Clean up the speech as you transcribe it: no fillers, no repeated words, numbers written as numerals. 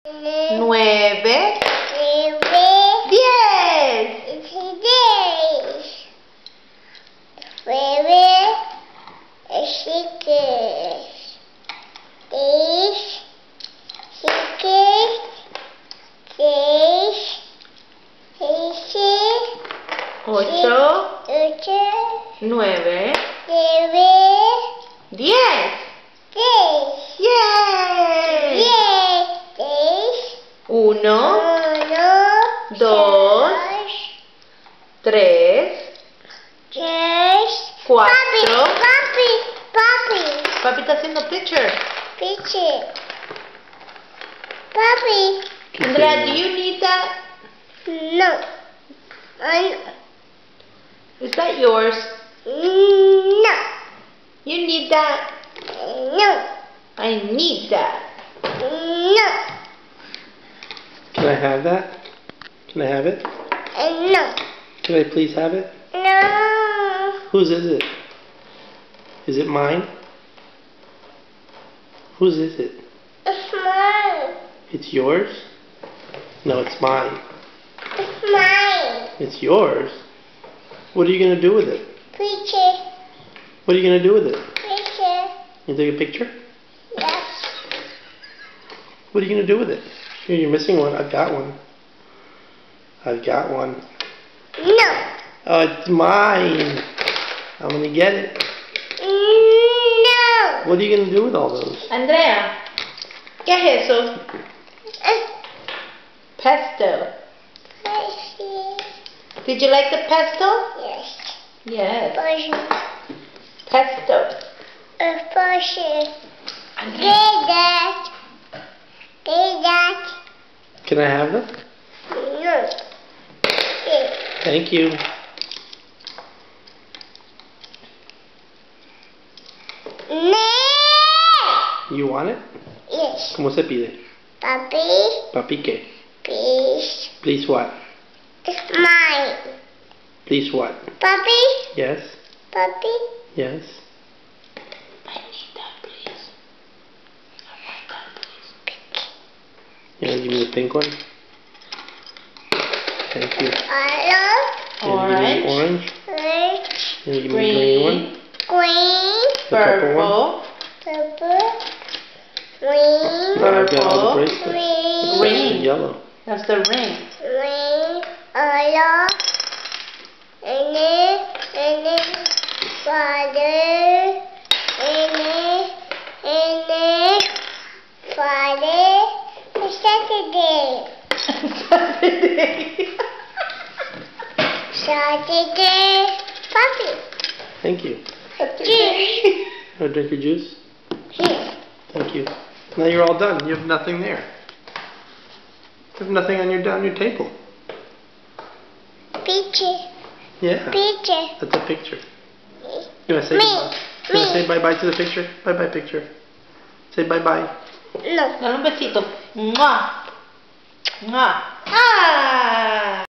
9, 10. 8, 9, 10. ¡Yay! 1, 2, 3, 4. Papi está haciendo picture. Andrea, do you need that? No. Is that yours? No. You need that? No. I need that. No. Can I have that? Can I have it? No. Can I please have it? No. Whose is it? Is it mine? Whose is it? It's mine. It's yours? No, it's mine. It's mine. It's yours? What are you going to do with it? Picture. What are you going to do with it? Picture. You take a picture? Yes. What are you going to do with it? Here, you're missing one. I've got one. I've got one. No. Oh, it's mine. I'm going to get it. No. What are you going to do with all those? Andrea, ¿qué es eso? Pesto. Did you like the pesto? Yes. Yes. Portion. Pesto. Portion. Andrea. That. Can I have them? No. Thank you. No. You want it? Yes. ¿Cómo se pide? Papi, Papi, ¿qué? please. Please what? It's mine. Please what? Papi, Yes? papi. Yes? I need that, please. I want that, please. You want to give me the pink one? Thank you. Hello. You want to give me the orange? Red. You want to give me the green one? Green. The purple one? Purple. Green. I've got all the bracelets. Green. Green. And yellow. That's the ring. Green. Hello. And then father. And then father. It's Saturday. Saturday. Papi. Thank you. Juice. Want to drink your juice? Here. Thank you. Now you're all done. You have nothing there. You have nothing on your table. Picture. Yeah. Picture. That's a picture. You want to say Me. goodbye? You want to say bye-bye to the picture? Bye-bye picture. Say bye-bye. No. Dale un besito. ¡Mua! ¡Mua! ¡Ah!